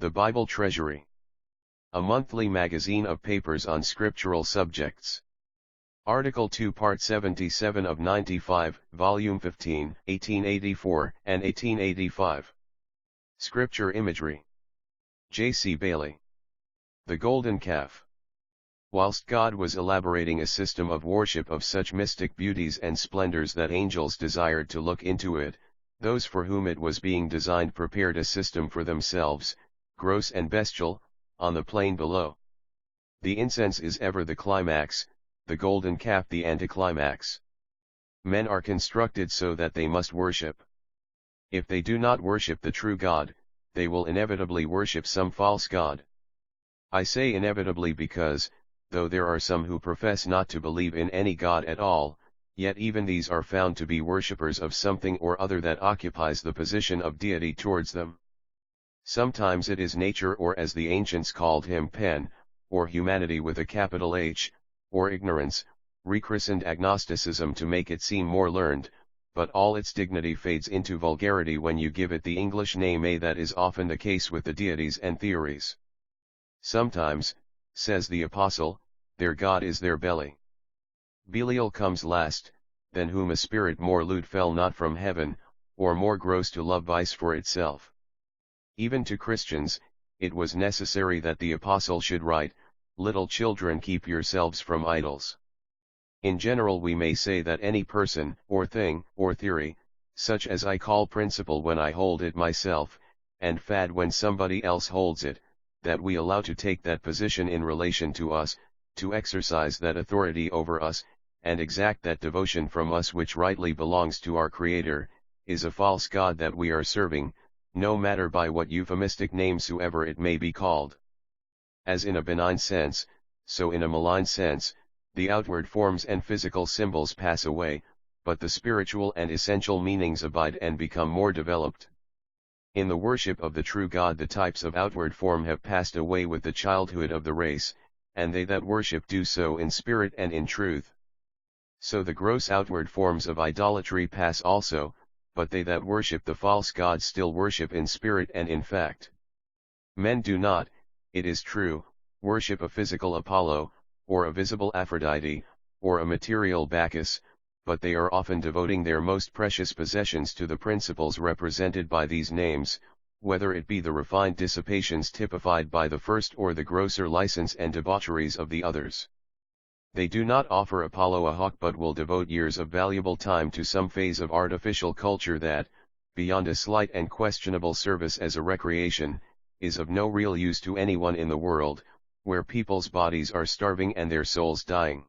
The Bible Treasury. A monthly magazine of papers on scriptural subjects. Article 2 Part 77 of 95, Volume 15, 1884 and 1885. Scripture Imagery. J. C. Bailey. The Golden Calf. Whilst God was elaborating a system of worship of such mystic beauties and splendors that angels desired to look into it, those for whom it was being designed prepared a system for themselves, gross and bestial, on the plain below. The incense is ever the climax, the golden calf the anticlimax. Men are constructed so that they must worship. If they do not worship the true God, they will inevitably worship some false god. I say inevitably because, though there are some who profess not to believe in any god at all, yet even these are found to be worshippers of something or other that occupies the position of deity towards them. Sometimes it is nature, or as the ancients called him, pen, or humanity with a capital H, or ignorance, rechristened agnosticism to make it seem more learned, but all its dignity fades into vulgarity when you give it the English name a. That is often the case with the deities and theories. Sometimes, says the apostle, their God is their belly. Belial comes last, than whom a spirit more lewd fell not from heaven, or more gross to love vice for itself. Even to Christians, it was necessary that the apostle should write, "Little children, keep yourselves from idols." In general we may say that any person, or thing, or theory, such as I call principle when I hold it myself, and fad when somebody else holds it, that we allow to take that position in relation to us, to exercise that authority over us, and exact that devotion from us which rightly belongs to our Creator, is a false god that we are serving, no matter by what euphemistic names soever it may be called. As in a benign sense, so in a malign sense, the outward forms and physical symbols pass away, but the spiritual and essential meanings abide and become more developed. In the worship of the true God the types of outward form have passed away with the childhood of the race, and they that worship do so in spirit and in truth. So the gross outward forms of idolatry pass also, but they that worship the false gods still worship in spirit and in fact. Men do not, it is true, worship a physical Apollo, or a visible Aphrodite, or a material Bacchus, but they are often devoting their most precious possessions to the principles represented by these names, whether it be the refined dissipations typified by the first or the grosser license and debaucheries of the others. They do not offer Apollo a hawk, but will devote years of valuable time to some phase of artificial culture that, beyond a slight and questionable service as a recreation, is of no real use to anyone in the world, where people's bodies are starving and their souls dying.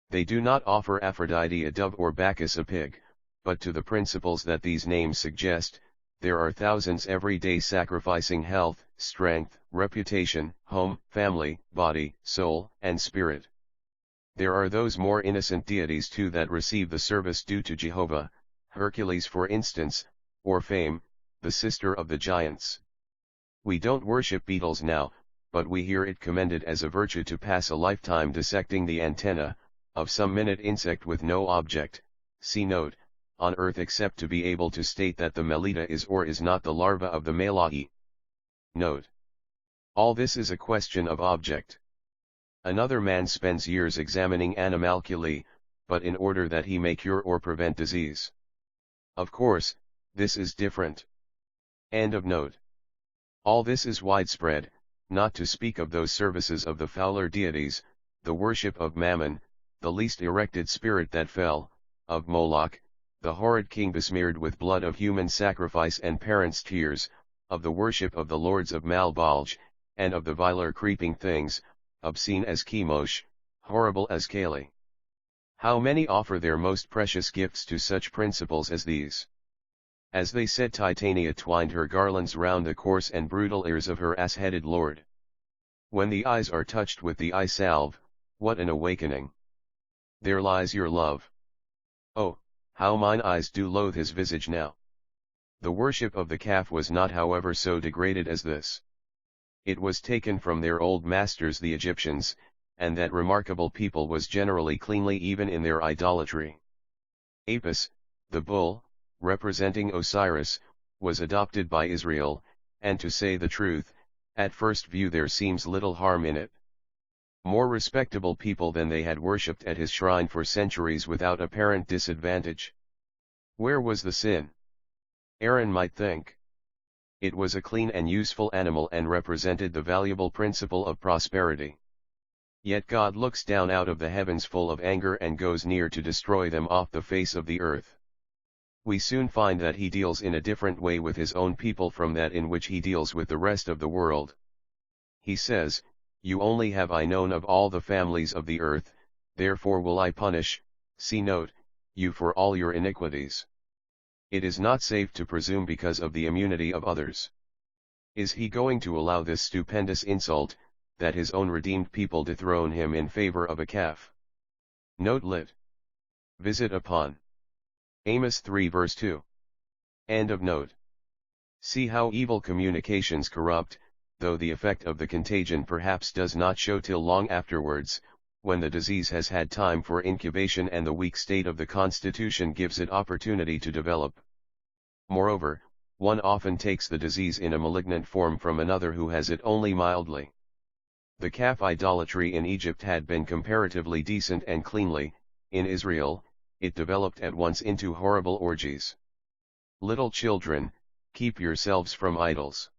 They do not offer Aphrodite a dove or Bacchus a pig, but to the principles that these names suggest, there are thousands every day sacrificing health, strength, reputation, home, family, body, soul, and spirit. There are those more innocent deities too that receive the service due to Jehovah, Hercules for instance, or Fame, the sister of the giants. We don't worship beetles now, but we hear it commended as a virtue to pass a lifetime dissecting the antenna of some minute insect with no object, see note, on earth except to be able to state that the Melita is or is not the larva of the Malahi. Note. All this is a question of object. Another man spends years examining animalculae, but in order that he may cure or prevent disease. Of course, this is different. End of note. All this is widespread, not to speak of those services of the fouler deities, the worship of Mammon, the least erected spirit that fell, of Moloch, the horrid king besmeared with blood of human sacrifice and parents' tears, of the worship of the lords of Malbolge, and of the viler creeping things, obscene as Chemosh, horrible as Kali. How many offer their most precious gifts to such principles as these? As they said, Titania twined her garlands round the coarse and brutal ears of her ass-headed lord. When the eyes are touched with the eye salve, what an awakening! There lies your love. Oh, how mine eyes do loathe his visage now! The worship of the calf was not however so degraded as this. It was taken from their old masters the Egyptians, and that remarkable people was generally cleanly even in their idolatry. Apis, the bull, representing Osiris, was adopted by Israel, and to say the truth, At first view there seems little harm in it. More respectable people than they had worshipped at his shrine for centuries without apparent disadvantage. Where was the sin? Aaron might think. It was a clean and useful animal and represented the valuable principle of prosperity. Yet God looks down out of the heavens full of anger and goes near to destroy them off the face of the earth. We soon find that he deals in a different way with his own people from that in which he deals with the rest of the world. He says, "You only have I known of all the families of the earth, therefore will I punish," see note, "you for all your iniquities." It is not safe to presume because of the immunity of others. Is he going to allow this stupendous insult, that his own redeemed people dethrone him in favor of a calf? Note lit. Visit upon Amos 3 verse 2. End of note. See how evil communications corrupt, though the effect of the contagion perhaps does not show till long afterwards, when the disease has had time for incubation and the weak state of the constitution gives it opportunity to develop. Moreover, one often takes the disease in a malignant form from another who has it only mildly. The calf idolatry in Egypt had been comparatively decent and cleanly. In Israel, it developed at once into horrible orgies. Little children, keep yourselves from idols.